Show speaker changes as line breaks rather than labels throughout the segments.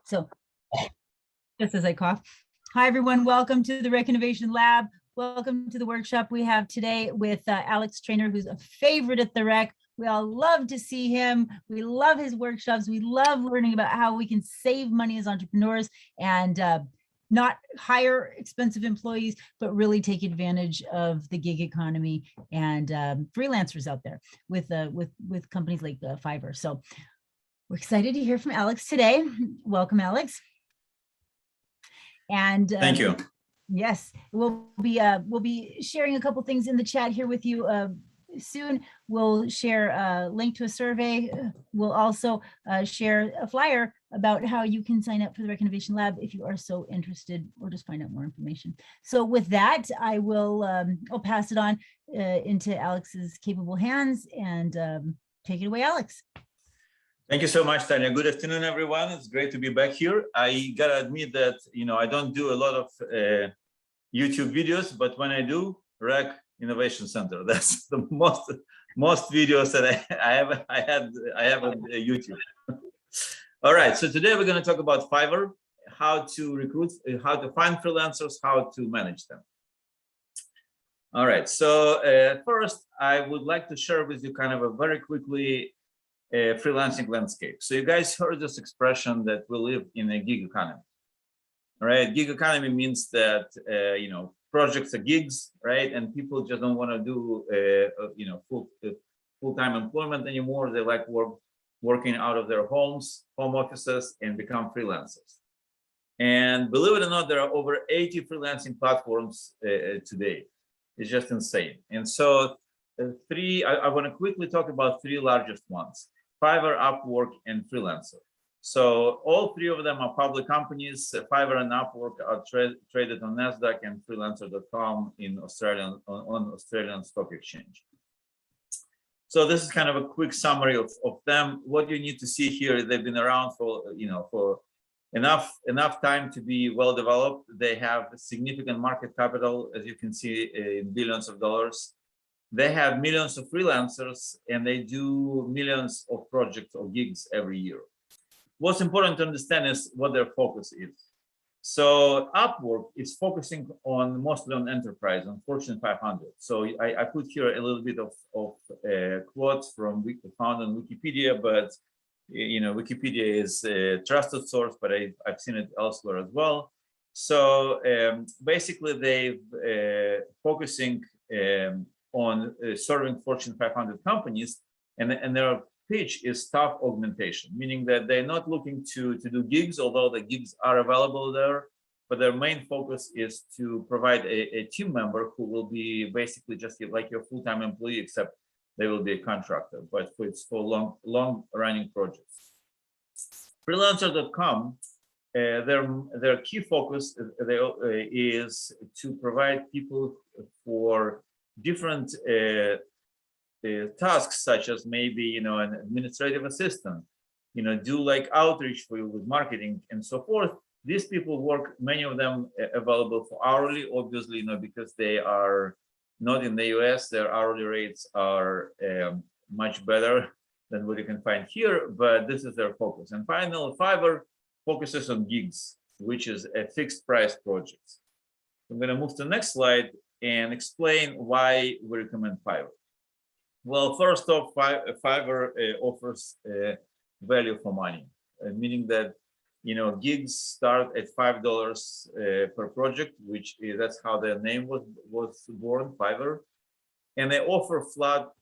So just as I cough. Hi, everyone. Welcome to the Innovation Lab. Welcome to the workshop we have today with Alex Triener, who's a favorite at the Rec. We all love to see him. We love his workshops. We love learning about how we can save money as entrepreneurs and not hire expensive employees, but really take advantage of the gig economy and freelancers out there with companies like Fiverr. So we're excited to hear from Alex today. Welcome, Alex. And
thank you.
Yes, we'll be sharing a couple things in the chat here with you soon. We'll share a link to a survey. We'll also share a flyer about how you can sign up for the Innovation Lab if you are so interested, or just find out more information. So with that, I will I'll pass it on into Alex's capable hands, and take it away, Alex.
Thank you so much, Tanya. Good afternoon, everyone. It's great to be back here. I gotta admit that, I don't do a lot of YouTube videos, but when I do, Rec Innovation Center. That's the most videos that I have on YouTube. All right, so today we're going to talk about Fiverr, how to recruit, how to find freelancers, how to manage them. All right, so first, I would like to share with you kind of a very quickly freelancing landscape. So you guys heard this expression that we live in a gig economy. All right, gig economy means that projects are gigs, right? And people just don't want to do full-time employment anymore. They like working out of their home offices, and become freelancers. And believe it or not, there are over 80 freelancing platforms today. It's just insane. And so I want to quickly talk about three largest ones: Fiverr, Upwork, and Freelancer. So all three of them are public companies. Fiverr and Upwork are traded on NASDAQ and freelancer.com in Australian on Australian Stock Exchange. So this is kind of a quick summary of them. What you need to see here, they've been around for for enough time to be well developed. They have significant market capital, as you can see, in billions of dollars. They have millions of freelancers, and they do millions of projects or gigs every year. What's important to understand is what their focus is. So Upwork is focusing mostly on enterprise, on Fortune 500. So I put here a little bit of quotes from found on Wikipedia, but Wikipedia is a trusted source, but I've seen it elsewhere as well. So basically, they've focusing on serving Fortune 500 companies, and their pitch is staff augmentation, meaning that they're not looking to do gigs, although the gigs are available there, but their main focus is to provide a team member who will be basically just like your full-time employee, except they will be a contractor, but it's for long-running projects. Freelancer.com, their key focus is to provide people for different tasks, such as maybe an administrative assistant, do like outreach for you with marketing and so forth. These people work, many of them available for hourly, obviously, because they are not in the US. Their hourly rates are much better than what you can find here, but this is their focus. And finally, Fiverr focuses on gigs, which is a fixed price project. I'm going to move to the next slide and explain why we recommend Fiverr. Well, first off, Fiverr offers value for money, meaning that gigs start at $5 per project, which that's how their name was born, Fiverr, and they offer flat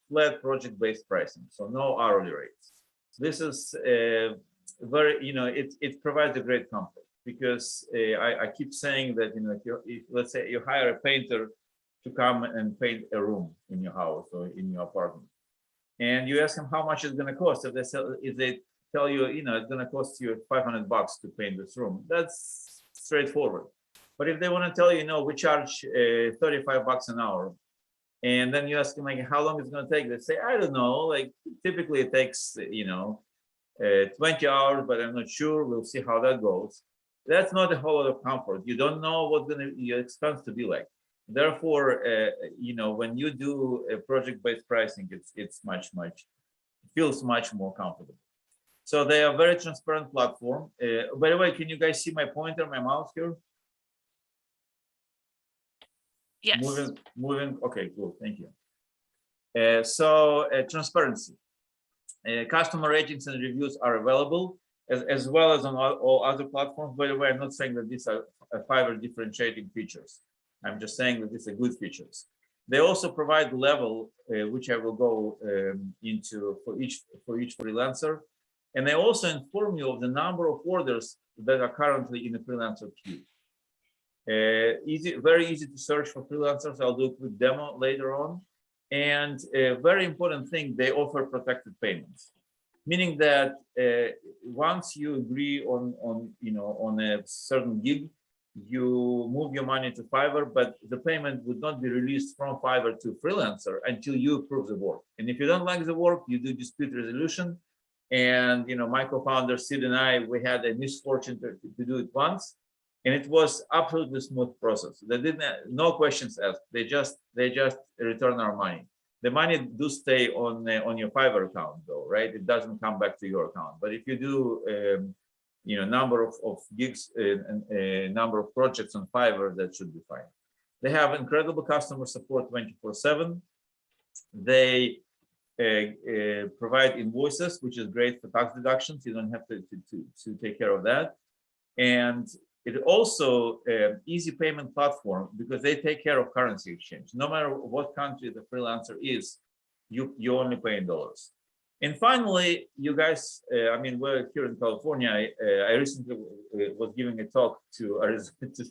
project-based pricing, so no hourly rates. This is very it provides a great comfort, because I keep saying that if let's say you hire a painter to come and paint a room in your house or in your apartment, and you ask them how much it's going to cost. If they tell you, it's going to cost you $500 to paint this room, that's straightforward. But if they want to tell you, we charge $35 an hour, and then you ask them like how long it's going to take, they say, I don't know, like typically it takes 20 hours, but I'm not sure. We'll see how that goes. That's not a whole lot of comfort. You don't know what's your expense to be like. Therefore, when you do a project-based pricing, it's feels much more comfortable. So they are very transparent platform. By the way, can you guys see my pointer, my mouse here?
Yes.
Moving. Okay, cool. Thank you. Transparency. Customer ratings and reviews are available as well as on all other platforms. By the way, I'm not saying that these are Fiverr differentiating features. I'm just saying that these are good features. They also provide level, which I will go into for each freelancer. And they also inform you of the number of orders that are currently in the freelancer queue. Very easy to search for freelancers. I'll do a quick demo later on. And a very important thing, they offer protected payments, meaning that once you agree on a certain gig, you move your money to Fiverr, but the payment would not be released from Fiverr to freelancer until you approve the work. And if you don't like the work, you do dispute resolution. And my co-founder Sid and I, we had a misfortune to do it once, and it was absolutely smooth process. They didn't, no questions asked. They just return our money. The money do stay on your Fiverr account though, right? It doesn't come back to your account. But if you do number of gigs and number of projects on Fiverr, that should be fine. They have incredible customer support 24/7. They provide invoices, which is great for tax deductions. You don't have to take care of that. And it also easy payment platform because they take care of currency exchange. No matter what country the freelancer is, you only pay in dollars. And finally, you guys, we're here in California. I recently was giving a talk to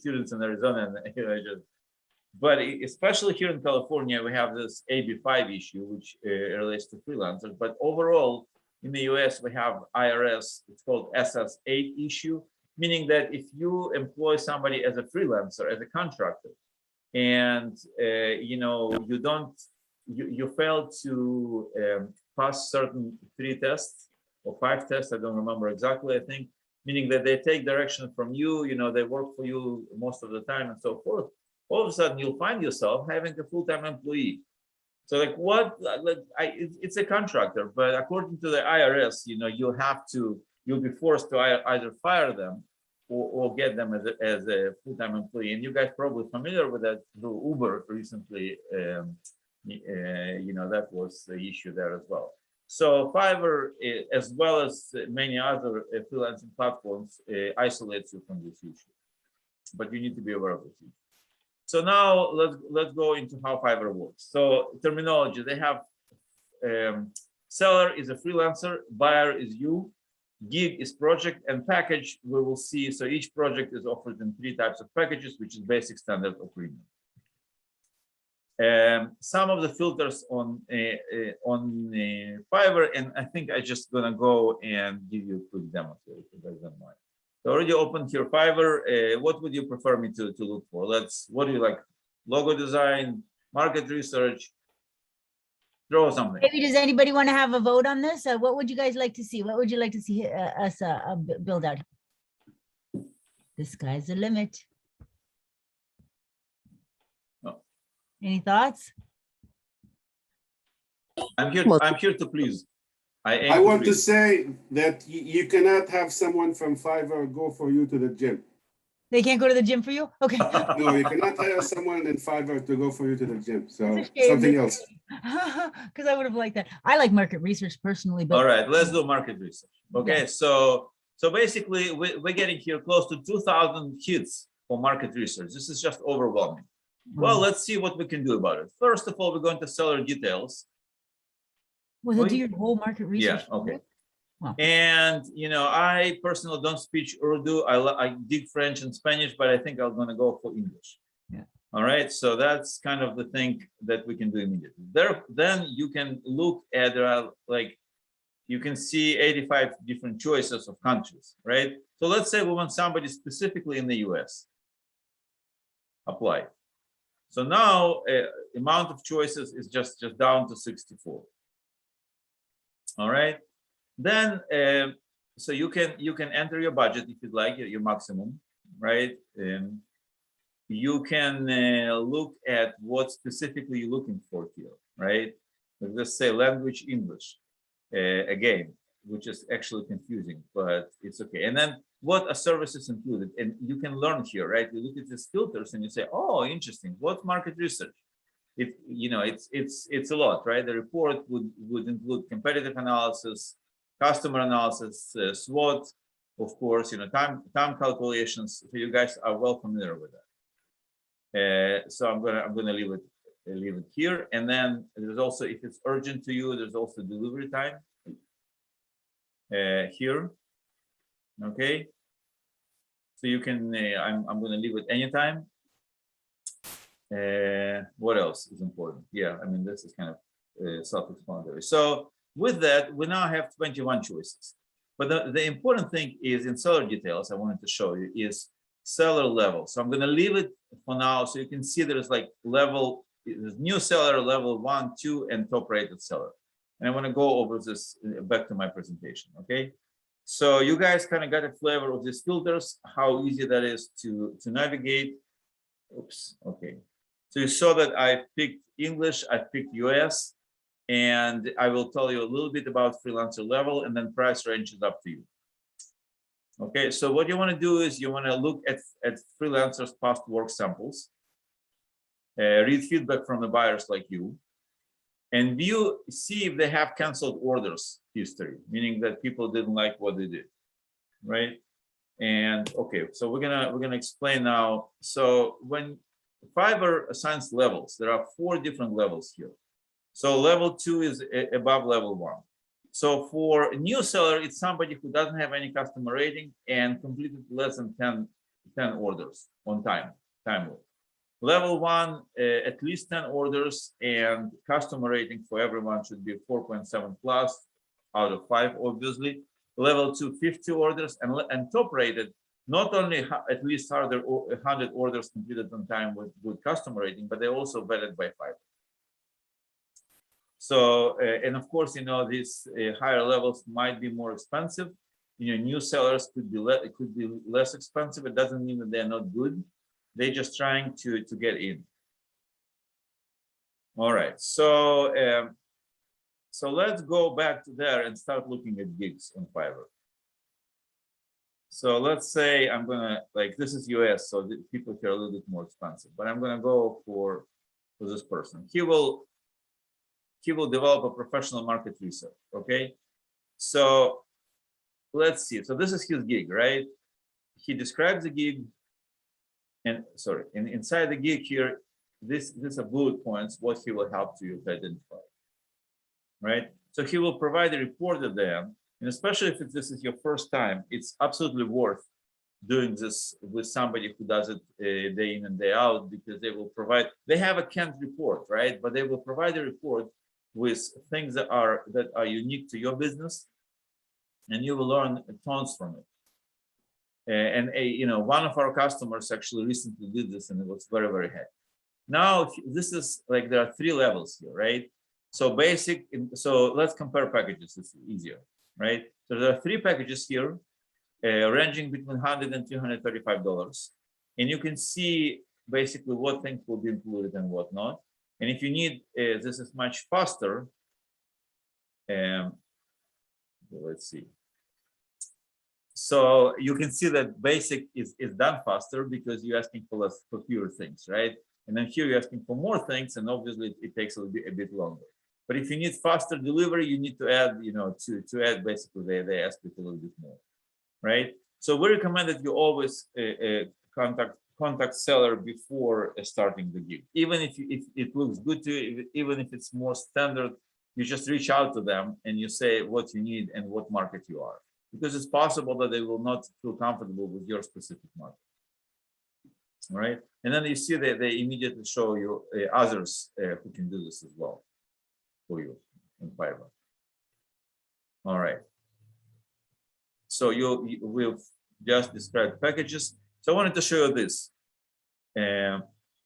students in Arizona, and but especially here in California, we have this AB5 issue, which relates to freelancers. But overall, in the US, we have IRS, it's called SS8 issue, meaning that if you employ somebody as a freelancer, as a contractor, and you fail to pass certain 3 tests or 5 tests, I don't remember exactly, I think, meaning that they take direction from you, they work for you most of the time and so forth. All of a sudden you'll find yourself having a full-time employee. So it's a contractor, but according to the IRS, you'll be forced to either fire them or get them as a full-time employee. And you guys probably familiar with that through Uber recently. That was the issue there as well. So Fiverr, as well as many other freelancing platforms, isolates you from this issue, but you need to be aware of this issue. So now let's go into how Fiverr works. So terminology, they have seller is a freelancer, buyer is you, gig is project, and package we will see. So each project is offered in 3 types of packages, which is basic, standard, or premium. Some of the filters on Fiverr, and I think I'm just gonna go and give you a quick demo here, if you guys don't mind. So already opened here Fiverr. What would you prefer me to look for? What do you like? Logo design, market research, throw something.
Maybe does anybody want to have a vote on this? What would you guys like to see? What would you like to see us build out? The sky's the limit.
No.
Any thoughts?
I'm here to please.
I want to say that you cannot have someone from Fiverr go for you to the gym.
They can't go to the gym for you? Okay.
No, you cannot hire someone in Fiverr to go for you to the gym. So something else.
Because I would have liked that. I like market research personally, but
all right, let's do market research. Okay, yeah. So basically we're getting here close to 2,000 hits for market research. This is just overwhelming. Well, let's see what we can do about it. First of all, we're going to seller details.
Well, they'll do your whole market research.
Yeah, okay. Wow. And I personally don't speak Urdu. I dig French and Spanish, but I think I'm going to go for English.
Yeah.
All right. So that's kind of the thing that we can do immediately. Then you can look at you can see 85 different choices of countries, right? So let's say we want somebody specifically in the US. Apply. So now amount of choices is just down to 64. All right. Then, so you can enter your budget if you'd like, your maximum, right? You can look at what specifically you're looking for here, right? Let's say language English. Again, which is actually confusing, but it's okay. And then what are services included? And you can learn here, right? You look at these filters and you say, oh, interesting. What's market research? It's a lot, right? The report would include competitive analysis, customer analysis, SWOT, of course, time calculations. So you guys are well familiar with that. So I'm gonna leave it here. And then there's also, if it's urgent to you, there's also delivery time here. Okay. So you can, I'm gonna leave it anytime. What else is important? Yeah, I mean, this is kind of self-explanatory. So with that, we now have 21 choices. But the important thing is in seller details, I wanted to show you, is seller level. So I'm going to leave it for now so you can see there's like level, there's new seller, level 1, 2, and top rated seller. And I want to go over this back to my presentation, okay? So you guys kind of got a flavor of these filters, how easy that is to navigate. Oops, okay. So you saw that I picked English, I picked US, and I will tell you a little bit about freelancer level, and then price range is up to you. Okay, so what you want to do is you want to look at freelancers' past work samples, read feedback from the buyers like you, and see if they have canceled orders history, meaning that people didn't like what they did, right? And okay, so we're gonna explain now. So when Fiverr assigns levels, there are 4 different levels here. So level 2 is above level 1. So for a new seller, it's somebody who doesn't have any customer rating and completed less than 10 orders on time. Level 1, at least 10 orders, and customer rating for everyone should be 4.7 plus out of 5, obviously. Level 2, 50 orders, and top rated, not only at least 100 orders completed on time with good customer rating, but they're also vetted by Fiverr. So, and of course, these higher levels might be more expensive. New sellers could be less expensive. It doesn't mean that they're not good. They're just trying to get in. All right, so let's go back to there and start looking at gigs on Fiverr. So let's say I'm gonna, this is US, so the people here are a little bit more expensive, but I'm gonna go for this person. He will develop a professional market research, okay? So let's see. So this is his gig, right? He describes the gig, and inside the gig here, this are bullet points, what he will help you to identify, right? So he will provide a report of them, and especially if this is your first time, it's absolutely worth doing this with somebody who does it day in and day out, because they have a canned report, right? But they will provide a report with things that are unique to your business, and you will learn tons from it. And one of our customers actually recently did this, and it was very, very happy. Now this is there are 3 levels here, right? So basic. So let's compare packages. It's easier, right? So there are 3 packages here, ranging between $100 and $235, and you can see basically what things will be included and what not. And if you need, this is much faster. Let's see. So you can see that basic is done faster because you're asking for fewer things, right? And then here you're asking for more things, and obviously it takes a bit longer. But if you need faster delivery, you need to add, to add basically they ask you a little bit more, right? So we recommend that you always contact seller before starting the gig. Even if it looks good to you, even if it's more standard, you just reach out to them and you say what you need and what market you are, because it's possible that they will not feel comfortable with your specific market. All right, and then you see that they immediately show you others who can do this as well for you in Fiverr. All right, so we've just described packages. So I wanted to show you this.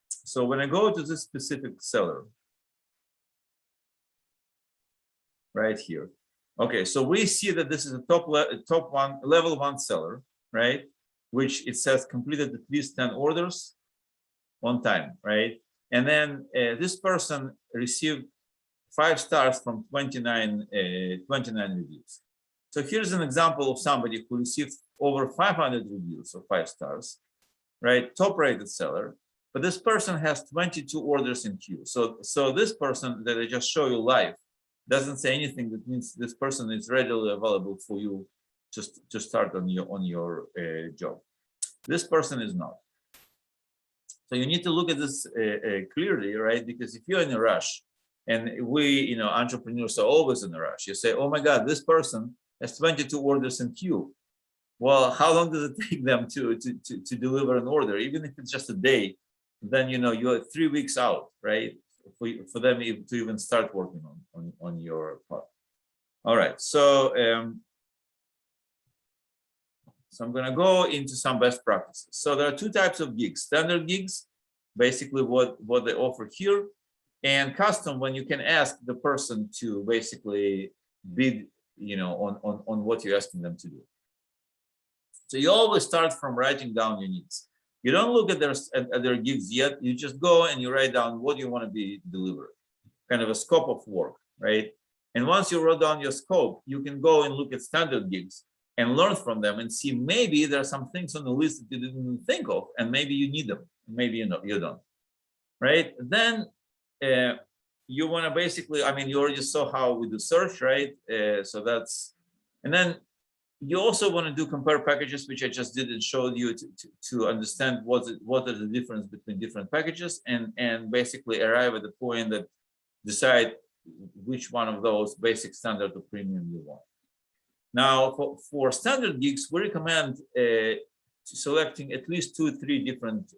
So when I go to this specific seller, right here, okay, so we see that this is a level 1 seller, right? Which it says completed at least 10 orders on time, right? And then this person received 5 stars from 29 reviews. So here's an example of somebody who received over 500 reviews of 5 stars, right? Top rated seller, but this person has 22 orders in queue. So this person that I just show you live doesn't say anything. That means this person is readily available for you just to start on your job. This person is not. So you need to look at this clearly, right? Because if you're in a rush, and we, entrepreneurs are always in a rush. You say, oh my God, this person has 22 orders in queue. Well, how long does it take them to deliver an order? Even if it's just a day, then you're 3 weeks out, right? For them to even start working on your part. All right, so I'm going to go into some best practices. So there are 2 types of gigs: standard gigs, basically what they offer here, and custom, when you can ask the person to basically bid, on what you're asking them to do. So you always start from writing down your needs. You don't look at their gigs yet. You just go and you write down what you want to be delivered, kind of a scope of work, right? And once you wrote down your scope, you can go and look at standard gigs and learn from them and see maybe there are some things on the list that you didn't think of, and maybe you need them, maybe you don't, right? Then you want to basically, you already saw how we do search, right? So that's, and then you also want to do compare packages, which I just did and showed you to understand what are the difference between different packages, and basically arrive at the point that decide which one of those basic, standard, or premium you want. Now, for standard gigs, we recommend selecting at least 2 or 3 different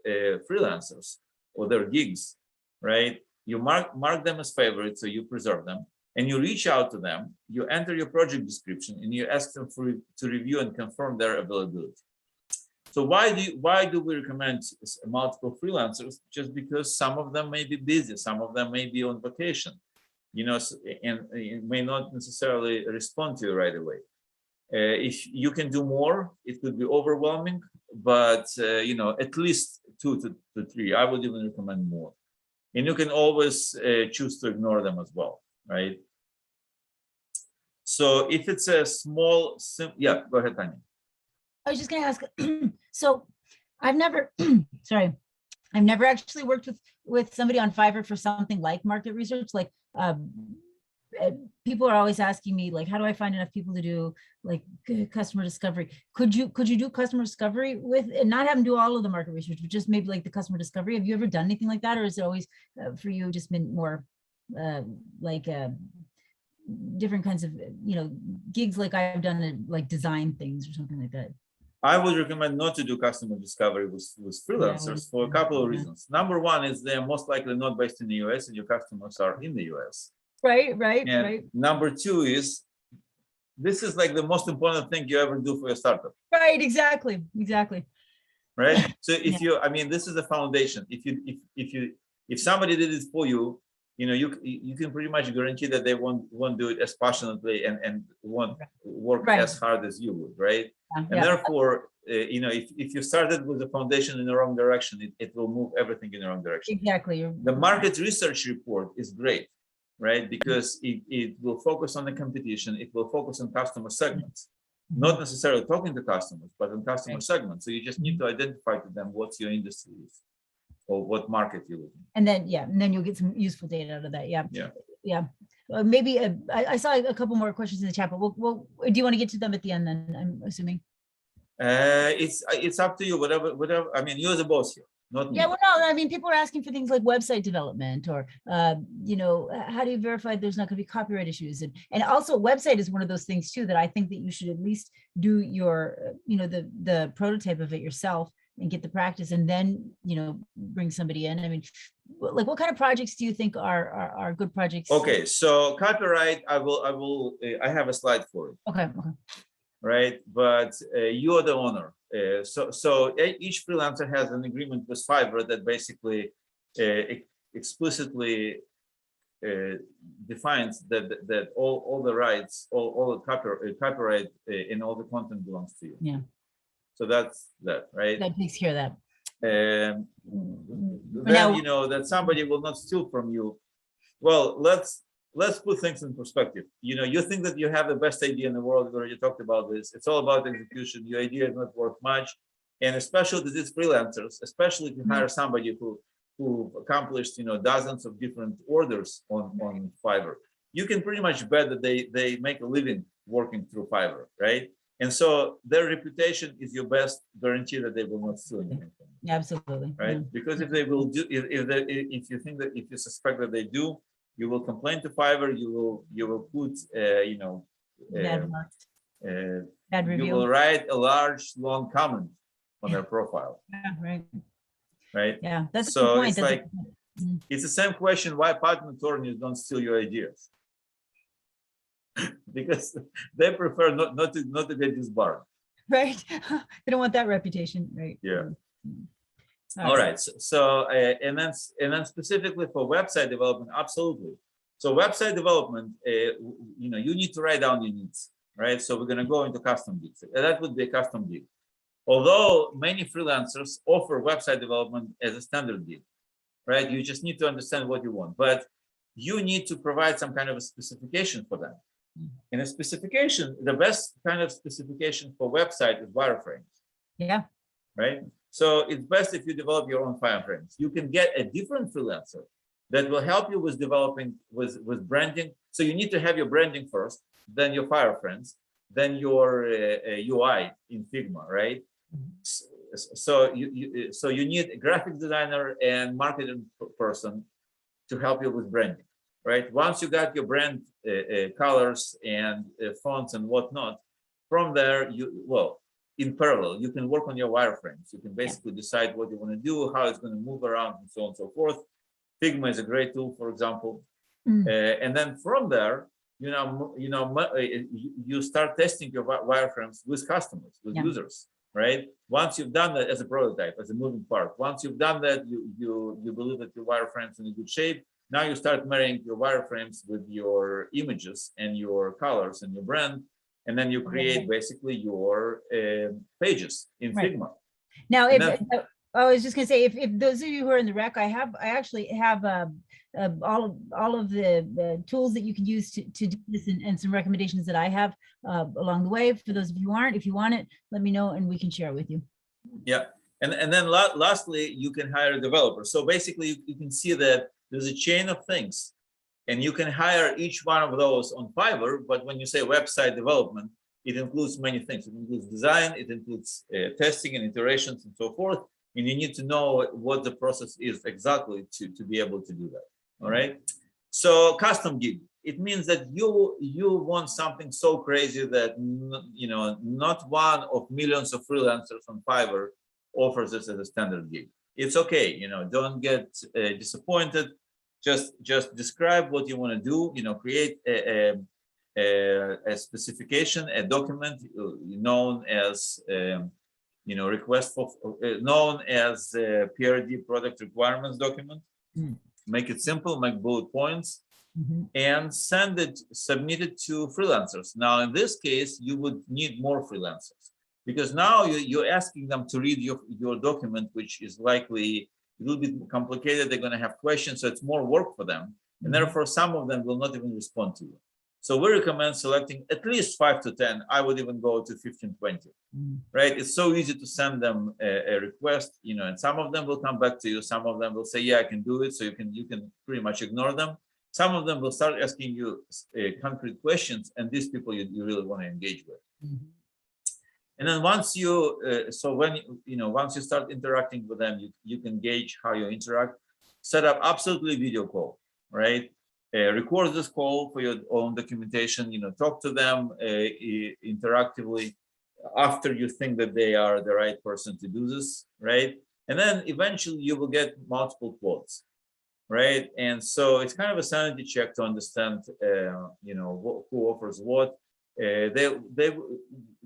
freelancers or their gigs, right? You mark them as favorites, so you preserve them, and you reach out to them. You enter your project description, and you ask them to review and confirm their availability. So why do we recommend multiple freelancers? Just because some of them may be busy, some of them may be on vacation, and may not necessarily respond to you right away. If you can do more, it could be overwhelming, but at least 2 to 3. I would even recommend more. And you can always choose to ignore them as well, right? So if it's a small, yeah, go ahead, Tanya.
I was just going to ask, so I've never, sorry, I've never actually worked with somebody on Fiverr for something like market research. Like people are always asking me, like, how do I find enough people to do like customer discovery? Could you do customer discovery with, and not have them do all of the market research, but just maybe like the customer discovery? Have you ever done anything like that? Or is it always for you just been more different kinds of, gigs like I've done, like design things or something like that?
I would recommend not to do customer discovery with freelancers for a couple of reasons. Number one is they're most likely not based in the US, and your customers are in the US.
Right.
Number 2 is, this is like the most important thing you ever do for your startup.
Right, exactly.
Right. So if this is the foundation. If somebody did it for you, you can pretty much guarantee that they won't do it as passionately and won't work as hard as you would, right? And therefore, if you started with the foundation in the wrong direction, it will move everything in the wrong direction.
Exactly.
The market research report is great, right? Because it will focus on the competition. It will focus on customer segments, not necessarily talking to customers, but on customer segments. So you just need to identify to them what's your industry is, or what market you're looking at.
And then you'll get some useful data out of that. Yeah. Maybe I saw a couple more questions in the chat, but we'll do you want to get to them at the end then, I'm assuming?
It's up to you, whatever. You're the boss here, not me.
Yeah, well, no, people are asking for things like website development, or how do you verify there's not going to be copyright issues? And also website is one of those things too, that I think that you should at least do your, the prototype of it yourself and get the practice, and then, bring somebody in. Like, what kind of projects do you think are good projects?
Okay, so copyright, I have a slide for it.
Okay.
Right, but you're the owner. So each freelancer has an agreement with Fiverr that basically explicitly defines that all the rights, all the copyright in all the content belongs to you.
Yeah.
So that's that, right?
That takes care of that.
Then that somebody will not steal from you. Well, let's let's put things in perspective. You think that you have the best idea in the world. We already talked about this. It's all about execution. Your idea is not worth much. And especially to these freelancers, especially if you hire somebody who accomplished, dozens of different orders on Fiverr, you can pretty much bet that they make a living working through Fiverr, right? And so their reputation is your best guarantee that they will not steal anything.
Absolutely.
Right?
Yeah.
Because if they will do, if you suspect that they do, you will complain to Fiverr. You will put,
Bad marks. Bad
you
review.
will write a large, long comment on their profile.
Yeah, right.
Right.
Yeah, that's a
So
good point.
it's like, it's the same question why patent attorneys don't steal your ideas. Because they prefer not to get disbarred.
Right. They don't want that reputation, right?
Yeah. All right. So and then specifically for website development, absolutely. So website development, you need to write down your needs, right? So we're going to go into custom gigs. That would be a custom gig. Although many freelancers offer website development as a standard gig, right? You just need to understand what you want, but you need to provide some kind of a specification for them. In a specification, the best kind of specification for website is wireframes.
Yeah.
Right. So it's best if you develop your own wireframes. You can get a different freelancer that will help you with developing with branding. So you need to have your branding first, then your wireframes, then your UI in Figma, right? So you need a graphic designer and marketing person to help you with branding. Right. Once you got your brand colors and fonts and whatnot, from there, in parallel, you can work on your wireframes. You can basically decide what you want to do, how it's going to move around, and so on and so forth. Figma is a great tool, for example. And then from there, you start testing your wireframes with customers, with users, right? Once you've done that as a prototype, as a moving part, once you've done that, you believe that your wireframes are in good shape. Now you start marrying your wireframes with your images and your colors and your brand, and then you create basically your pages in Figma.
Now, I was just going to say, if those of you who are in the rec, I actually have all of the tools that you can use to do this, and some recommendations that I have along the way. For those of you who aren't, if you want it, let me know and we can share it with you.
Yeah, and then lastly, you can hire a developer. So basically, you can see that there's a chain of things, and you can hire each one of those on Fiverr. But when you say website development, it includes many things. It includes design, it includes testing and iterations and so forth. And you need to know what the process is exactly to be able to do that. All right. So custom gig, it means that you want something so crazy that not one of millions of freelancers on Fiverr offers this as a standard gig. It's okay. Don't get disappointed. Just describe what you want to do. Create a specification, a document known as request for known as PRD, product requirements document. Make it simple, make bullet points, and submit it to freelancers. Now, in this case, you would need more freelancers, because now you're asking them to read your document, which is likely a little bit complicated. They're going to have questions, so it's more work for them, and therefore some of them will not even respond to you. So we recommend selecting at least 5 to 10. I would even go to 15, 20, right? It's so easy to send them a request, and some of them will come back to you. Some of them will say, yeah, I can do it. So you can pretty much ignore them. Some of them will start asking you concrete questions, and these people you really want to engage with. And then once you, once you start interacting with them, you can gauge how you interact. Set up absolutely video call, right? Record this call for your own documentation. Talk to them interactively after you think that they are the right person to do this, right? And then eventually you will get multiple quotes, right? And so it's kind of a sanity check to understand, who offers what. They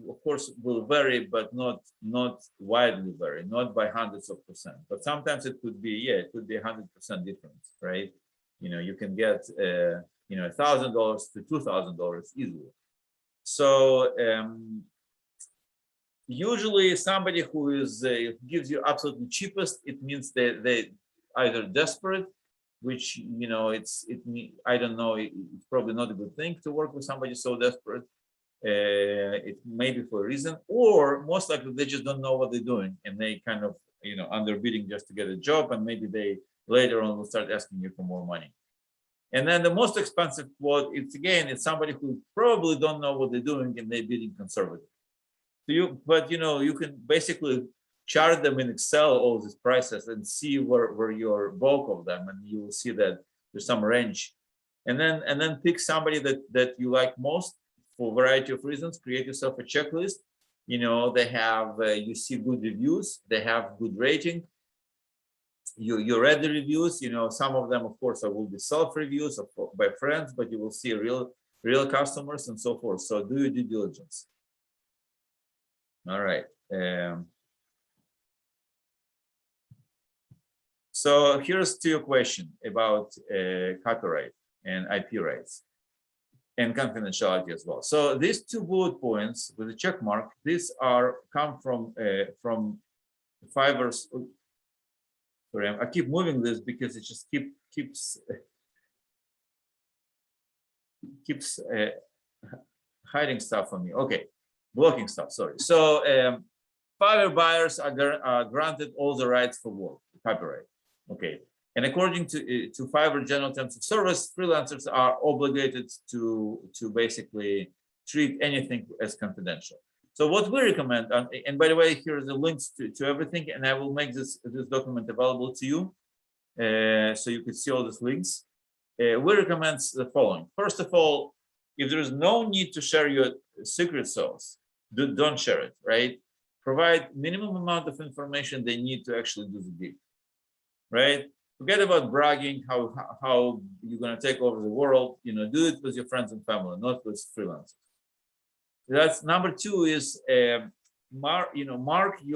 of course will vary, but not widely vary, not by hundreds of percent. But sometimes it could be 100% difference, right? You can get $1,000 to $2,000 easily. So usually somebody who gives you absolutely cheapest, it means they either desperate, which, you know, I don't know, it's probably not a good thing to work with somebody so desperate. It may be for a reason, or most likely they just don't know what they're doing, and they kind of, you know, underbidding just to get a job, and maybe they later on will start asking you for more money. And then the most expensive quote, it's somebody who probably don't know what they're doing and they're bidding conservative. But you know, you can basically chart them in Excel, all these prices, and see where your bulk of them, and you will see that there's some range. And then pick somebody that you like most for a variety of reasons. Create yourself a checklist. You know, they have you see good reviews, they have good rating. You read the reviews. You know, some of them, of course, will be self reviews by friends, but you will see real customers and so forth. So do your due diligence. All right. So here's to your question about copyright and IP rights and confidentiality as well. So these 2 bullet points with a check mark, these come from Fiverr's. Sorry, I keep moving this because it just keeps hiding stuff from me. Okay, blocking stuff. Sorry. So Fiverr buyers are granted all the rights for work, copyright. Okay, and according to Fiverr General Terms of Service, freelancers are obligated to basically treat anything as confidential. So what we recommend, and by the way, here are the links to everything, and I will make this document available to you, so you can see all these links. We recommend the following. First of all, if there is no need to share your secret sauce, don't share it, right? Provide minimum amount of information they need to actually do the deal, right? Forget about bragging, how you're gonna take over the world. You know, do it with your friends and family, not with freelancers. That's number 2 is mark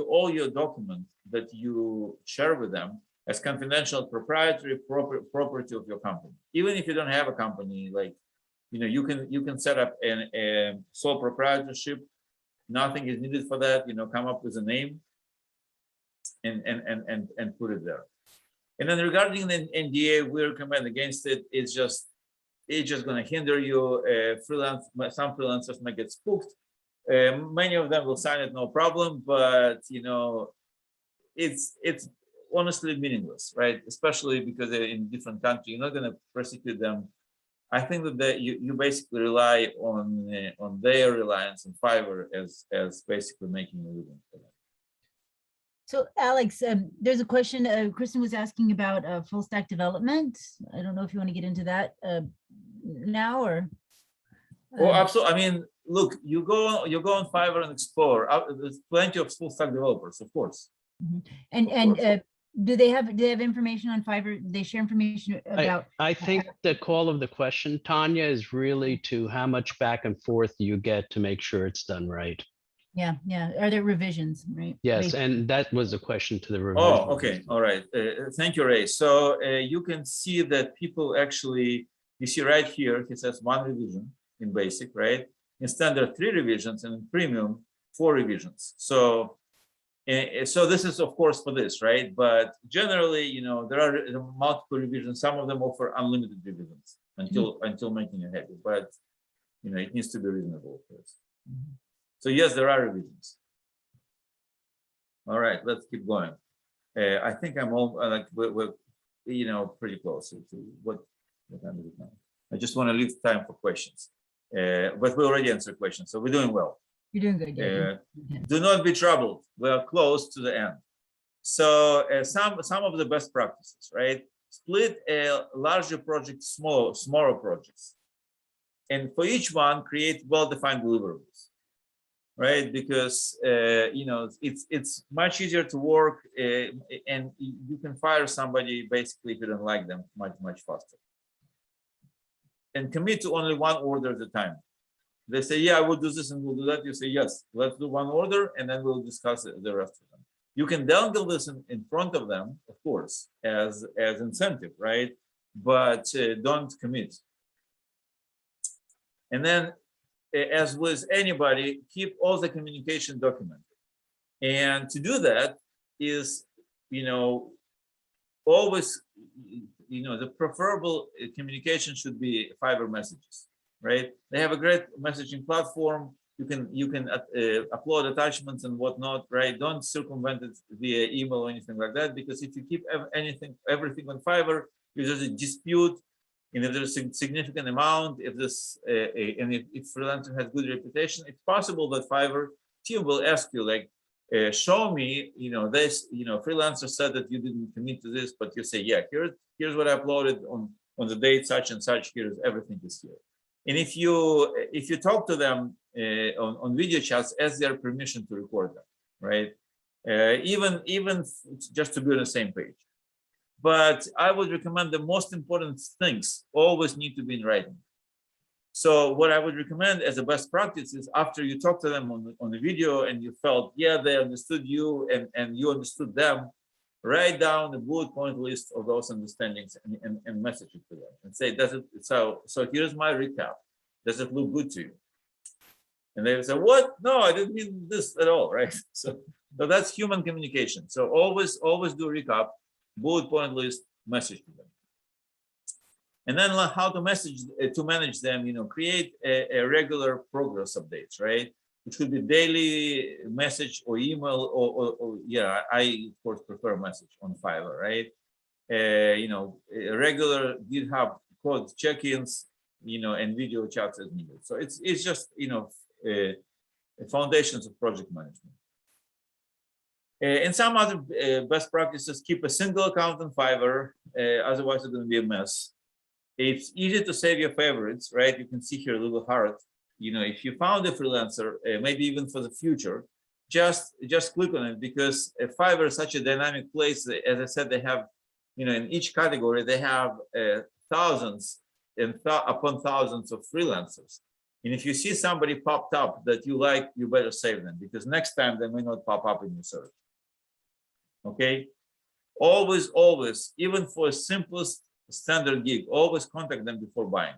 all your documents that you share with them as confidential, proprietary property of your company. Even if you don't have a company, like, you know, you can set up a sole proprietorship. Nothing is needed for that. You know, come up with a name and put it there. And then regarding the NDA, we recommend against it. It's just going to hinder you. Some freelancers may get spooked. Many of them will sign it, no problem. But you know, it's honestly meaningless, right? Especially because they're in a different country. You're not going to prosecute them. I think that you basically rely on their reliance on Fiverr as basically making a living for them.
So Alex, there's a question. Kristen was asking about full stack development. I don't know if you want to get into that now or.
Oh, absolutely. I mean, look, you go on Fiverr and explore. There's plenty of full stack developers, of course.
And do they have information on Fiverr? They share information about.
I think the call of the question, Tanya, is really to how much back and forth you get to make sure it's done right.
Yeah. Are there revisions, right?
Yes, and that was a question to the revision.
Oh, okay. All right. Thank you, Ray. So you can see that people actually, you see right here, he says 1 revision in basic, right? In standard 3 revisions, and in premium 4 revisions. So this is of course for this, right? But generally, you know, there are multiple revisions. Some of them offer unlimited revisions until making it happy. But you know, it needs to be reasonable, of course. So yes, there are revisions. All right, let's keep going. I think I'm all like we're you know, pretty close to what time is it now? I just want to leave time for questions. But we already answered questions, so we're doing well.
You're doing good. Yeah.
Do not be troubled. We are close to the end. So some of the best practices, right? Split a larger project, smaller projects, and for each one, create well-defined deliverables, right? Because you know, it's much easier to work, and you can fire somebody basically if you don't like them much faster. And commit to only 1 order at a time. They say, yeah, I will do this and we'll do that. You say, yes, let's do 1 order, and then we'll discuss the rest of them. You can dangle this in front of them, of course, as incentive, right? But don't commit. And then, as with anybody, keep all the communication documented. And to do that is, you know, always the preferable communication should be Fiverr messages, right? They have a great messaging platform. You can upload attachments and whatnot, right? Don't circumvent it via email or anything like that, because if you keep everything on Fiverr, there's a dispute, and if there's a significant amount, if if freelancer has good reputation, it's possible that Fiverr team will ask you, like, show me, this, freelancer said that you didn't commit to this, but you say, yeah, here's what I uploaded on the date such and such. Here's everything is here. And if you talk to them on video chats, ask their permission to record them, right? Even just to be on the same page. But I would recommend the most important things always need to be in writing. So what I would recommend as a best practice is, after you talk to them on the video and you felt, yeah, they understood you and you understood them, write down a bullet point list of those understandings and message it to them and say, so here's my recap. Does it look good to you? And they will say, what? No, I didn't mean this at all, right? So that's human communication. So always do a recap, bullet point list, message to them. And then how to manage them, create a regular progress updates, right? Which could be daily message or email or yeah, I of course prefer message on Fiverr, right? Regular GitHub code check-ins, and video chats as needed. So it's just, foundations of project management. And some other best practices: keep a single account on Fiverr, otherwise it's going to be a mess. It's easy to save your favorites, right? You can see here a little heart. If you found a freelancer, maybe even for the future, just click on it, because Fiverr is such a dynamic place. As I said, they have, in each category, they have thousands and upon thousands of freelancers. And if you see somebody popped up that you like, you better save them, because next time they may not pop up in your search. Okay? Always, even for the simplest standard gig, always contact them before buying,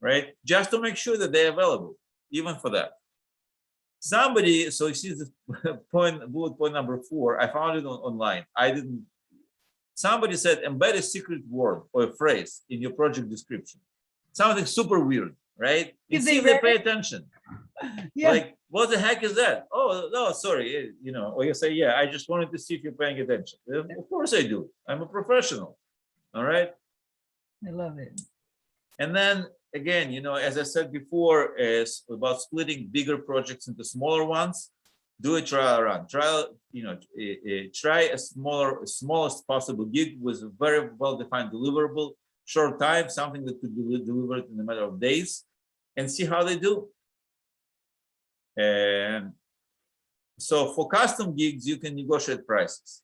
right? Just to make sure that they're available, even for that. So you see this bullet point number 4, I found it online. Somebody said, embed a secret word or a phrase in your project description. Something super weird, right? You see if they pay attention. Yeah. Like, what the heck is that? Oh, no, sorry, or you say, yeah, I just wanted to see if you're paying attention. Of course I do. I'm a professional. All right.
I love it. And
then again, as I said before, is about splitting bigger projects into smaller ones. Do a trial run. Try a smallest possible gig with a very well-defined deliverable, short time, something that could be delivered in a matter of days, and see how they do. And so for custom gigs, you can negotiate prices.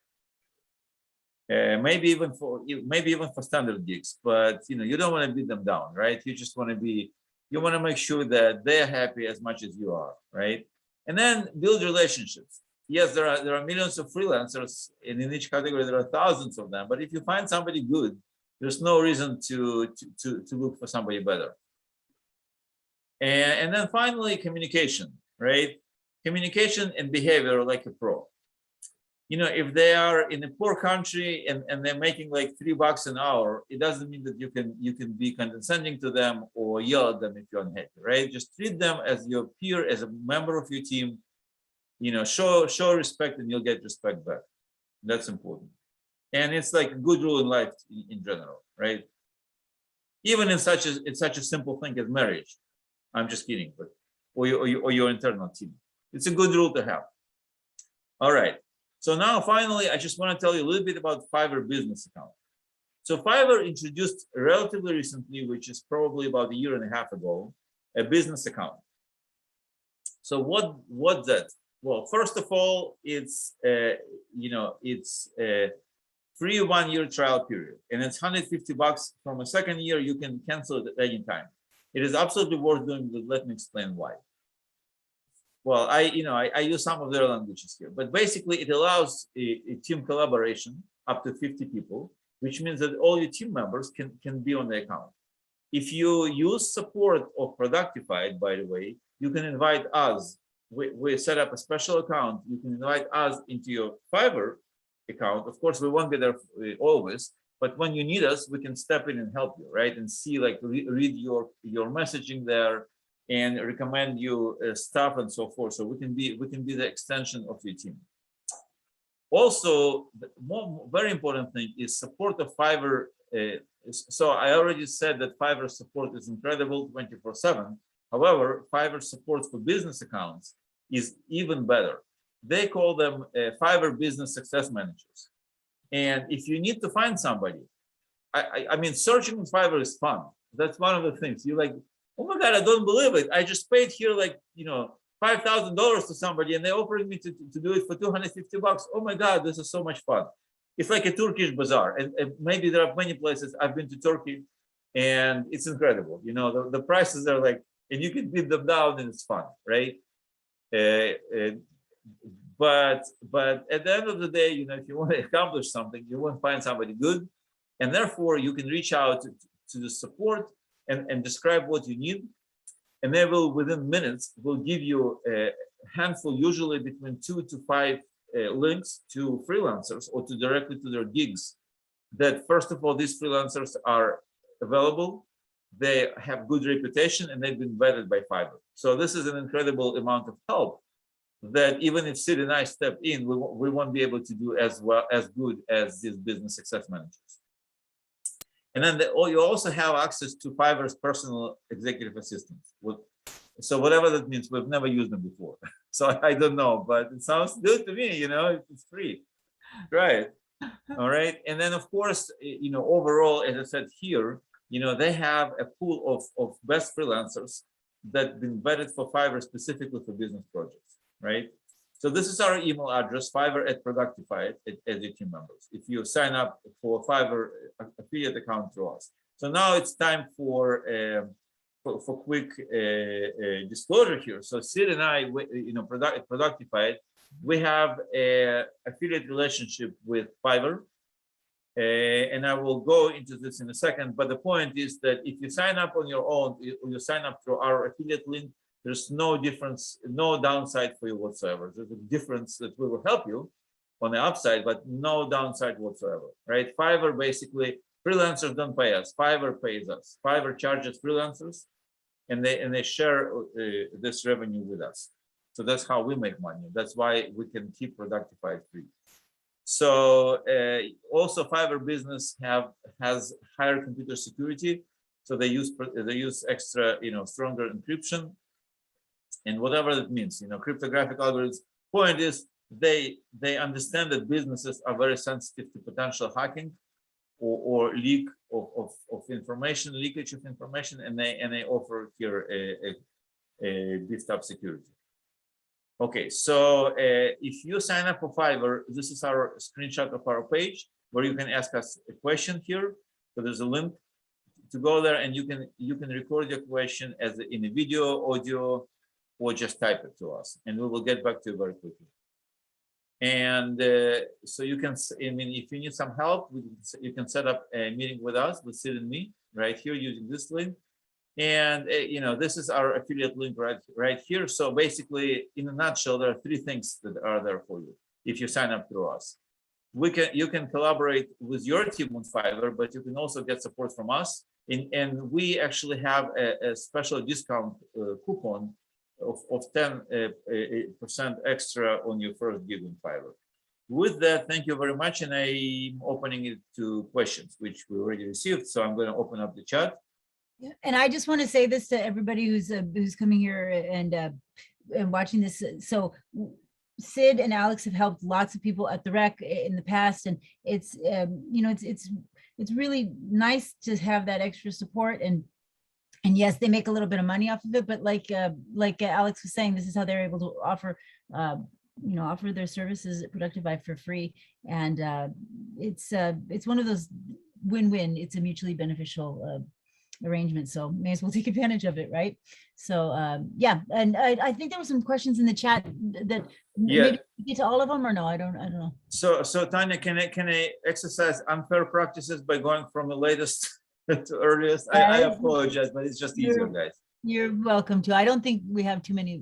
Maybe even for standard gigs, but you don't want to beat them down, right? You just want to make sure that they're happy as much as you are, right? And then build relationships. Yes, there are millions of freelancers, and in each category there are thousands of them. But if you find somebody good, there's no reason to look for somebody better. And then finally, communication, right? Communication and behavior like a pro. If they are in a poor country and they're making like $3 an hour, it doesn't mean that you can be condescending to them or yell at them if you're unhappy, right? Just treat them as your peer, as a member of your team. Show respect, and you'll get respect back. That's important, and it's like a good rule in life in general, right? Even in such a simple thing as marriage. I'm just kidding, but or your internal team. It's a good rule to have. All right. So now, finally, I just want to tell you a little bit about Fiverr business account. So Fiverr introduced relatively recently, which is probably about a year and a half ago, a business account. So what's that? Well, first of all, it's a free 1-year trial period, and it's $150. From a second year, you can cancel it at any time. It is absolutely worth doing, but let me explain why. Well, I use some of their languages here, but basically it allows a team collaboration up to 50 people, which means that all your team members can be on the account. If you use support of Productified, by the way, you can invite us. We set up a special account. You can invite us into your Fiverr account. Of course, we won't be there always, but when you need us, we can step in and help you, right? And see, like, read your messaging there and recommend you stuff and so forth. So we can be the extension of your team. Also, the very important thing is support of Fiverr. So I already said that Fiverr support is incredible 24/7. However, Fiverr support for business accounts is even better. They call them Fiverr Business Success Managers. And if you need to find somebody, I mean, searching on Fiverr is fun. That's one of the things. You're like, oh my God, I don't believe it. I just paid here like, $5,000 to somebody and they offered me to do it for $250. Oh my God, this is so much fun. It's like a Turkish bazaar. And maybe there are many places. I've been to Turkey and it's incredible. The prices are like, and you can beat them down and it's fun, right? But at the end of the day, if you want to accomplish something, you want to find somebody good. And therefore you can reach out to the support and describe what you need. And they will, within minutes, will give you a handful, usually between 2 to 5 links to freelancers or directly to their gigs. That first of all, these freelancers are available, they have good reputation, and they've been vetted by Fiverr. So this is an incredible amount of help that even if Sid and I step in, we won't be able to do as good as these business success managers. And then you also have access to Fiverr's personal executive assistants. So whatever that means, we've never used them before. So I don't know, but it sounds good to me, it's free. Right. All right. And then of course, overall, as I said here, they have a pool of best freelancers that been vetted for Fiverr specifically for business projects, right? So this is our email address, Fiverr@Productified as your team members. If you sign up for Fiverr affiliate account through us. So now it's time for quick disclosure here. So Sid and I, Productified, we have an affiliate relationship with Fiverr. And I will go into this in a second. But the point is that if you sign up on your own, or you sign up through our affiliate link, there's no difference, no downside for you whatsoever. There's a difference that we will help you on the upside, but no downside whatsoever, right? Fiverr, basically, freelancers don't pay us. Fiverr pays us. Fiverr charges freelancers, and they share this revenue with us. So that's how we make money. That's why we can keep Productified free. So also Fiverr Business has higher computer security. So they use extra, stronger encryption. And whatever that means, cryptographic algorithms. Point is, they understand that businesses are very sensitive to potential hacking or leak of information, leakage of information, and they offer here a beefed up security. Okay, so if you sign up for Fiverr, this is our screenshot of our page where you can ask us a question here. So there's a link to go there, and you can record your question in a video, audio, or just type it to us, and we will get back to you very quickly. And so you can, if you need some help, you can set up a meeting with us, with Sid and me, right here using this link. And this is our affiliate link right here. So basically, in a nutshell, there are 3 things that are there for you if you sign up through us. You can collaborate with your team on Fiverr, but you can also get support from us. And we actually have a special discount coupon of 10% extra on your first gig on Fiverr. With that, thank you very much. And I'm opening it to questions, which we already received. So I'm going to open up the chat.
Yeah, and I just want to say this to everybody who's coming here and watching this. So Sid and Alex have helped lots of people at the rec in the past, and it's it's really nice to have that extra support. And yes, they make a little bit of money off of it, but like Alex was saying, this is how they're able to offer offer their services at Productified for free. And it's one of those win-win. It's a mutually beneficial arrangement, so may as well take advantage of it, right? So yeah, and I think there were some questions in the chat that maybe get to all of them, or no, I don't know.
So Tanya, can I exercise unfair practices by going from the latest to earliest? I apologize, but it's just easier, guys.
You're welcome to. I don't think we have too many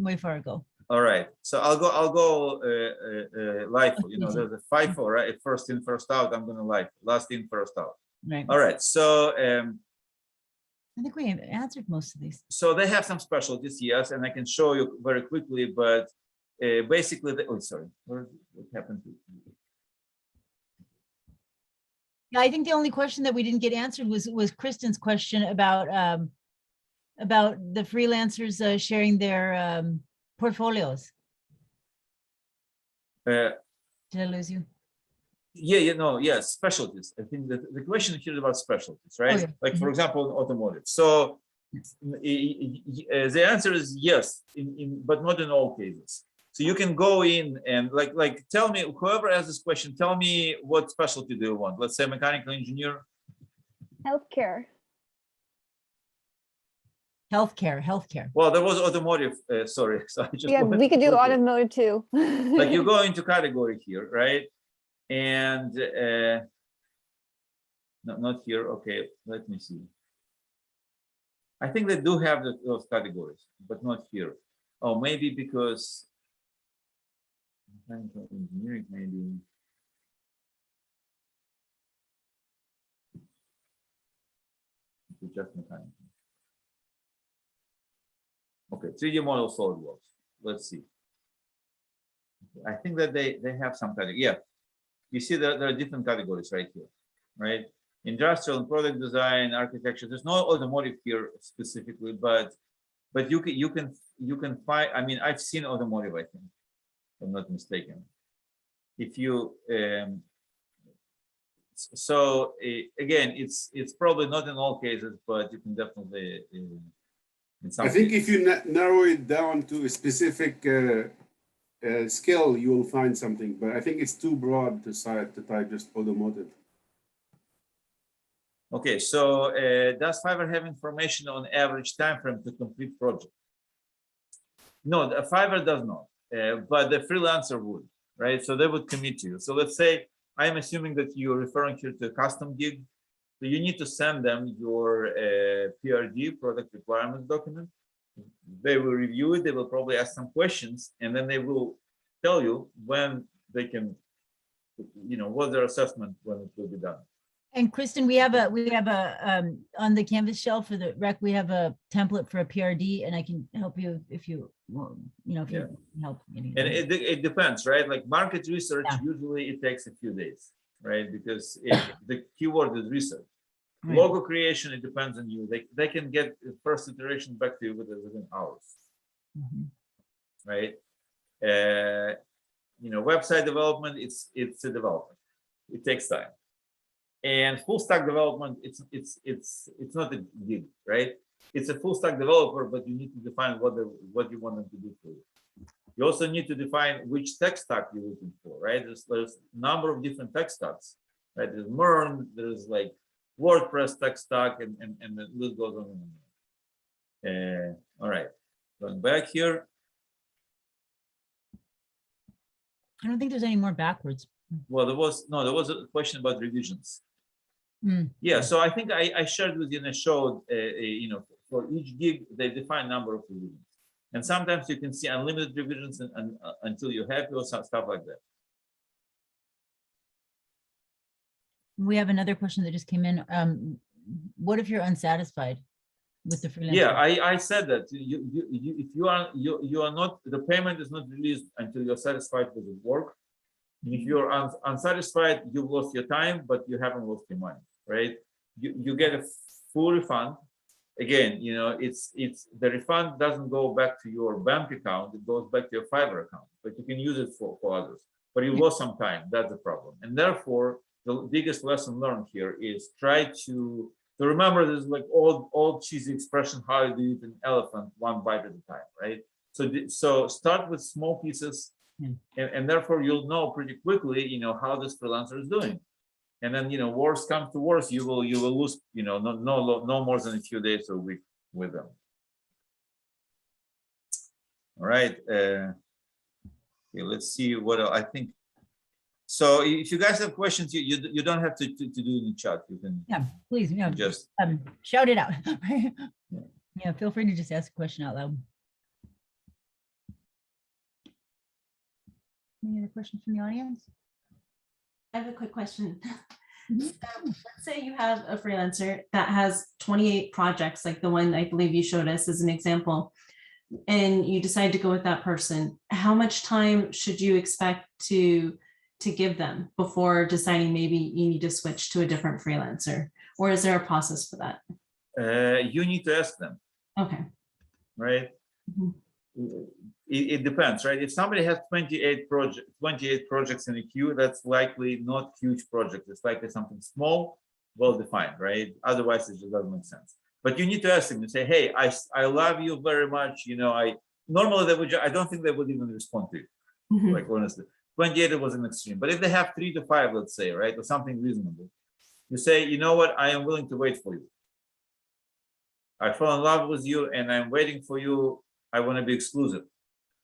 way far ago.
All right, so I'll go LIFO. You know,
Easy.
there's a FIFO, right? First in, first out. I'm gonna LIFO. Last in, first out.
Right.
All right, so
I think we have answered most of these.
so they have some specialties, yes, and I can show you very quickly. But basically, oh, sorry, what happened to?
Yeah, I think the only question that we didn't get answered was Kristen's question about the freelancers sharing their portfolios. Did I lose you?
Yeah, you know, yes, specialties. I think that the question here is about specialties, right?
yeah.
Like, for example, in automotive. So the answer is yes, but not in all cases. So you can go in and like tell me, whoever asks this question, tell me what specialty do you want? Let's say mechanical engineer.
Healthcare.
Healthcare.
Well, there was automotive. Sorry, so I just
Yeah,
went
we could do
quickly.
automotive too.
Like you go into category here, right? And no, not here. Okay, let me see. I think they do have those categories, but not here. Oh, maybe because mechanical engineering, maybe. It's just mechanical. Okay, 3D model SolidWorks. Let's see. I think that they have some category. Yeah, you see that there are different categories right here, right? Industrial and product design, architecture. There's no automotive here specifically, but you can find. I mean, I've seen automotive. I think, if I'm not mistaken. If you so again, it's probably not in all cases, but you can definitely. In some
I think
cases.
if you narrow it down to a specific skill, you will find something. But I think it's too broad to type just automotive.
Okay, so does Fiverr have information on average time frame to complete project? No, the Fiverr does not, but the freelancer would, right? So they would commit to you. So let's say I'm assuming that you're referring here to a custom gig. So you need to send them your PRD, product requirements document. They will review it. They will probably ask some questions, and then they will tell you when they can, you know, what's their assessment when it will be done.
And Kristen, we have a on the Canvas shelf for the rec, we have a template for a PRD, and I can help you if you want, you know, if you help.
And it depends, right? Like market research,
Yeah.
usually it takes a few days, right? Because the keyword is research.
Right.
Logo creation, it depends on you. They can get the first iteration back to you within hours, right? You know, website development, it's a development. It takes time. And full stack development, it's not a gig, right? It's a full stack developer, but you need to define what you want them to do for you. You also need to define which tech stack you're looking for, right? There's a number of different tech stacks, right? There's MERN, there's like WordPress tech stack, and the list goes on and on. All right, going back here.
I don't think there's any more backwards.
Well, there was a question about revisions.
Mm.
Yeah, so I think I shared with you and I showed, you know, for each gig, they define number of revisions. And sometimes you can see unlimited revisions until you're happy or stuff like that.
We have another question that just came in. What if you're unsatisfied with the freelancer?
Yeah, I said that if you are not, the payment is not released until you're satisfied with the work. And if you're unsatisfied, you've lost your time, but you haven't lost your money, right? You get a full refund. Again, you know, it's the refund doesn't go back to your bank account, it goes back to your Fiverr account, but you can use it for others. But you lost some time, that's the problem. And therefore, the biggest lesson learned here is try to remember this like old cheesy expression, how you eat an elephant one bite at a time, right? So start with small pieces, and therefore you'll know pretty quickly, you know, how this freelancer is doing. And then, you know, worst comes to worst, you will lose, you know, no more than a few days or a week with them. All right. Okay, let's see what else. I think. So if you guys have questions, you don't have to do it in the chat. You can
please,
just
shout it out. Yeah, feel free to just ask a question out loud. Any other questions from the audience?
I have a quick question.
Mhm.
Let's say you have a freelancer that has 28 projects, like the one I believe you showed us as an example, and you decide to go with that person. How much time should you expect to give them before deciding maybe you need to switch to a different freelancer? Or is there a process for that?
You need to ask them,
Okay.
right?
Mhm.
It depends, right? If somebody has 28 projects in a queue, that's likely not huge project. It's likely something small, well-defined, right? Otherwise, it just doesn't make sense. But you need to ask them and say, hey, I love you very much. You know, normally they would, I don't think they would even respond to you,
Mhm.
like honestly. 28 was an extreme. But if they have 3 to 5, let's say, right, or something reasonable, you say, you know what, I am willing to wait for you. I fell in love with you and I'm waiting for you. I want to be exclusive.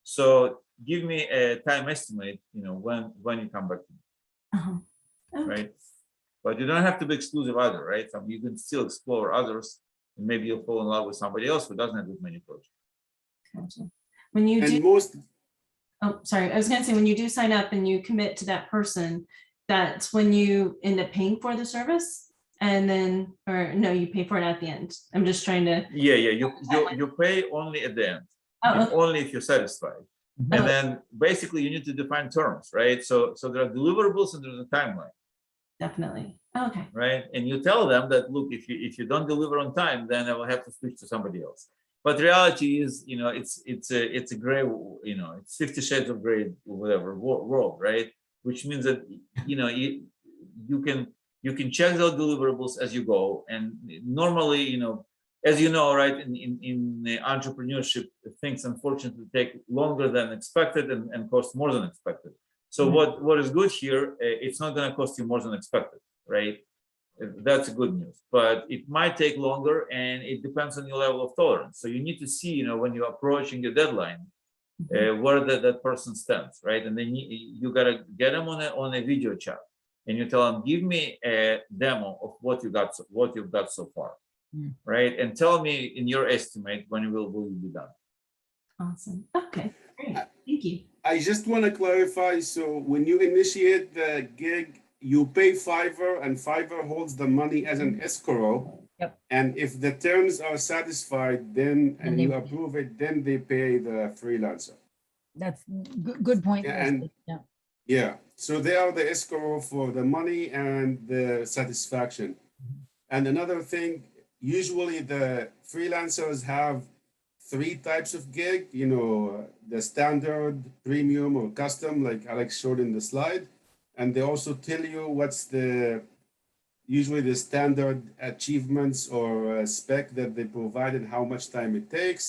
So give me a time estimate, you know, when you come back to me,
Uh-huh. Okay.
right? But you don't have to be exclusive either, right? So you can still explore others, and maybe you'll fall in love with somebody else who doesn't have as many projects.
Gotcha. When you
And
do,
most,
oh, sorry, I was gonna say, when you do sign up and you commit to that person, that's when you end up paying for the service? And then, or no, you pay for it at the end? I'm just trying to.
Yeah, you pay only at the end,
Oh,
and
okay.
only if you're satisfied.
Mhm.
And then basically you need to define terms, right? So there are deliverables and there's a timeline,
Definitely. Okay.
right? And you tell them that, look, if you don't deliver on time, then I will have to switch to somebody else. But reality is, you know, it's a gray, you know, it's 50 shades of gray, or whatever world, right? Which means that, you know, you can check those deliverables as you go. And normally, you know, as you know, right, in entrepreneurship, things unfortunately take longer than expected and cost more than expected. So what is good here, it's not going to cost you more than expected, right? That's good news, but it might take longer and it depends on your level of tolerance. So you need to see, you know, when you're approaching your deadline, where that person stands, right? And then you got to get them on a video chat and you tell them, give me a demo of what you've got so far, right? And tell me in your estimate when will you be done.
Awesome. Okay, great. Thank you.
I just want to clarify. So when you initiate the gig, you pay Fiverr and Fiverr holds the money as an escrow.
Yep.
And if the terms are satisfied, then
And
and
they-
you approve it, then they pay the freelancer.
That's good point.
Yeah, and-
Yeah.
Yeah. So they are the escrow for the money and the satisfaction. And another thing, usually the freelancers have 3 types of gig, you know, the standard, premium, or custom, like Alex showed in the slide. And they also tell you what's usually the standard achievements or spec that they provide and how much time it takes.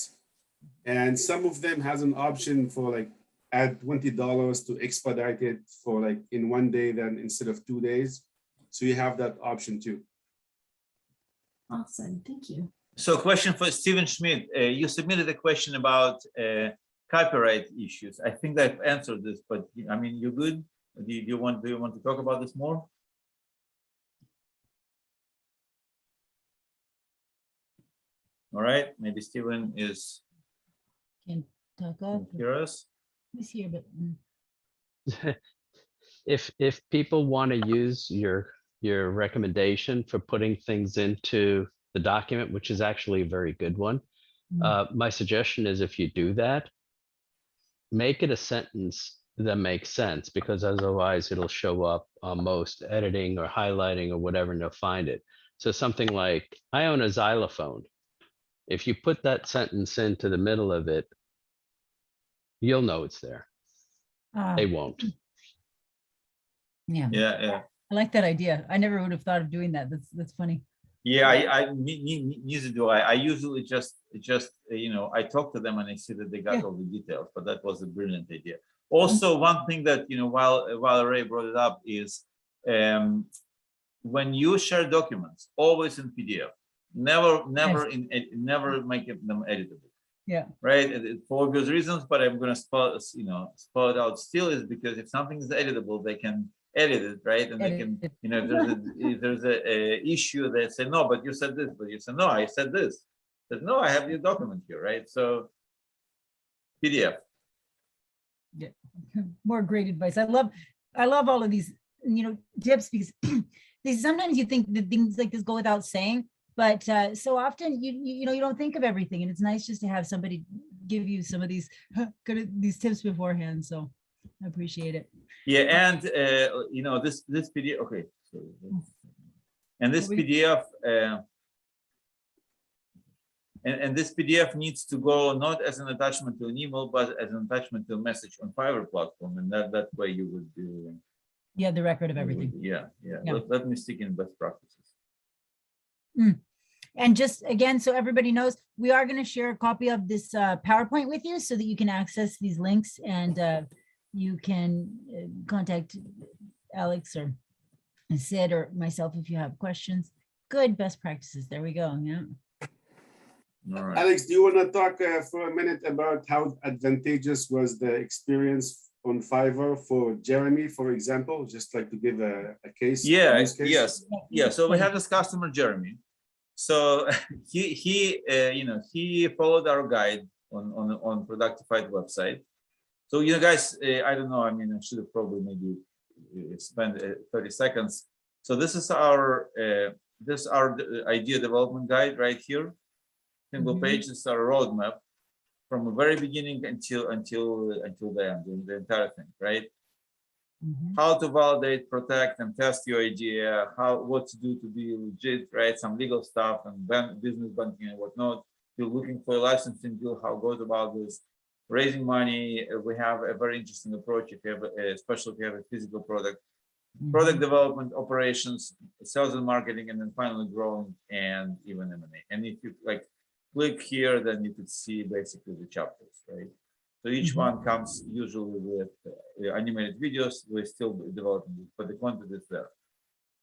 And some of them has an option for like add $20 to expedite it for like in 1 day then instead of 2 days. So you have that option too.
Awesome. Thank you.
So question for Steven Schmidt, you submitted a question about copyright issues. I think I've answered this, but I mean, you're good? Do you want to talk about this more? All right, maybe Steven is
Can talk up.
hear us.
He's here, but
If people want to use your recommendation for putting things into the document, which is actually a very good one, my suggestion is if you do that, make it a sentence that makes sense, because otherwise it'll show up on most editing or highlighting or whatever, and they'll find it. So something like, I own a xylophone. If you put that sentence into the middle of it, you'll know it's there. They won't.
yeah,
Yeah.
I like that idea. I never would have thought of doing that. That's funny.
Yeah, neither do I. I usually just you know, I talk to them and I see that they got
Yeah.
all the details, but that was a brilliant idea. Also, one thing that, you know, while Ray brought it up is when you share documents, always in PDF, never make them editable.
Yeah.
Right, for obvious reasons, but I'm going to spell it out still, is because if something is editable, they can edit it, right? And they can, you know, if there's a issue, they say, no, but you said this, but you said, no, I said this. But no, I have your document here, right? So PDF.
Yeah. More great advice. I love all of these, tips, because sometimes you think that things like this go without saying, but so often you don't think of everything, and it's nice just to have somebody give you some of these these tips beforehand. So I appreciate it.
Yeah, and this PDF. Okay, and this PDF. And this PDF needs to go not as an attachment to an email, but as an attachment to a message on Fiverr platform, and that way you would do.
Yeah, the record of everything.
Yeah.
Yeah.
Let me stick in best practices.
And just again, so everybody knows, we are going to share a copy of this PowerPoint with you so that you can access these links, and you can contact Alex or Sid or myself if you have questions. Good best practices. There we go. Yeah.
All right.
Alex, do you want to talk for a minute about how advantageous was the experience on Fiverr for Jeremy, for example, just like to give a case?
Yeah,
use case?
yes. So we have this customer, Jeremy. So he followed our guide on Productified website. So guys, I don't know. I mean, I should have probably maybe spent 30 seconds. So this is our idea development guide right here. Single page. This is our roadmap from the very beginning until the end, the entire thing, right? How to validate, protect, and test your idea, what to do to be legit, right? Some legal stuff and business banking and whatnot. You're looking for a licensing deal, how goes about this, raising money. We have a very interesting approach if you have, especially if you have a physical product, product development, operations, sales and marketing, and then finally growing and even M&A. And if you click here, then you could see basically the chapters, right? So each one comes usually with animated videos. We're still developing it, but the content is there.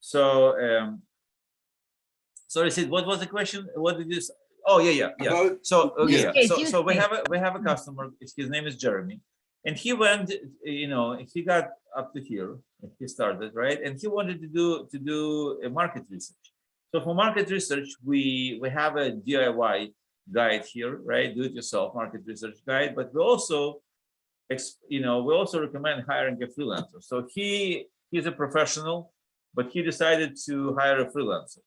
So, sorry, Sid, what was the question? What did you say? Oh, yeah. So, so we have a customer. His name is Jeremy, and he went. He got up to here. He started, right, and he wanted to do a market research. So for market research, we have a DIY guide here, right? Do it yourself market research guide, but we also recommend hiring a freelancer. So he's a professional, but he decided to hire a freelancer.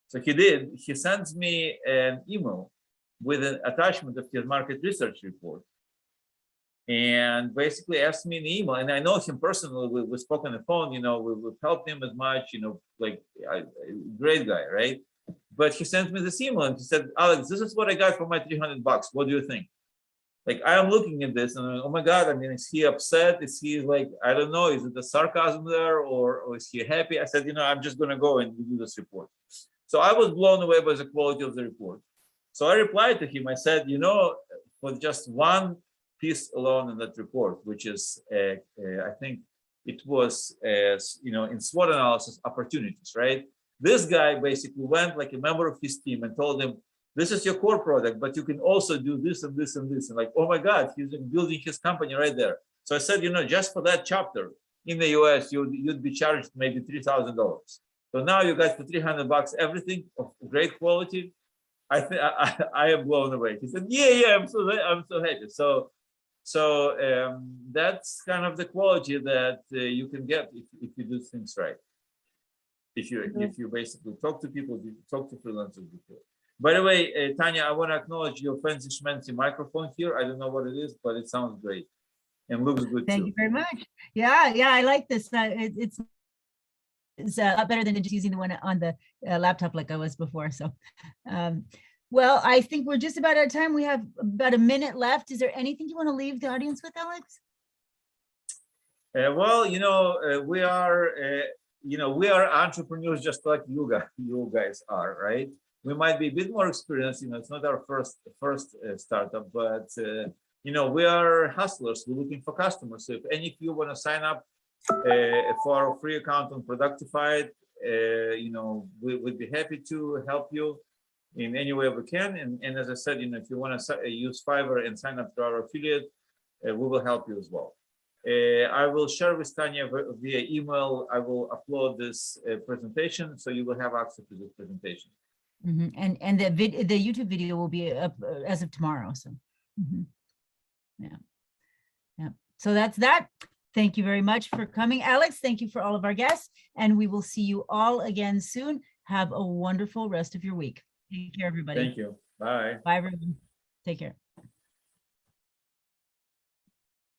So he sends me an email with an attachment of his market research report, and basically asked me in email, and I know him personally, we spoke on the phone, we've helped him as much, great guy, right? But he sent me this email and he said, Alex, this is what I got for my $300. What do you think? I am looking at this and oh my God, I mean, is he upset? Is he I don't know, is it the sarcasm there or is he happy? I said, I'm just going to go and do this report. So I was blown away by the quality of the report. So I replied to him, I said, for just one piece alone in that report, which is, I think it was, in SWOT analysis opportunities, right? This guy basically went like a member of his team and told him, this is your core product, but you can also do this and this and this. And oh my God, he's building his company right there. So I said, just for that chapter in the US, you'd be charged maybe $3,000. So now you got for $300 everything of great quality. I am blown away. He said, yeah, I'm so happy. So that's kind of the quality that you can get if you do things right. If you basically talk to people, you talk to freelancers before. By the way, Tanya, I want to acknowledge your fancy schmancy microphone here. I don't know what it is, but it sounds great and looks good too.
Thank you very much. Yeah, I like this. It's a lot better than just using the one on the laptop like I was before. So, well, I think we're just about out of time. We have about a minute left. Is there anything you want to leave the audience with, Alex?
Well, we are. We are entrepreneurs just like you guys are, right? We might be a bit more experienced, it's not our first startup, but we are hustlers. We're looking for customers. So if any of you want to sign up for our free account on Productified, we'd be happy to help you in any way we can. And as I said, if you want to use Fiverr and sign up to our affiliate, we will help you as well. I will share with Tanya via email. I will upload this presentation, so you will have access to this presentation.
And the YouTube video will be up as of tomorrow. So, yeah. So that's that. Thank you very much for coming, Alex. Thank you for all of our guests, and we will see you all again soon. Have a wonderful rest of your week. Take care, everybody.
Thank you. Bye.
Bye, everyone. Take care.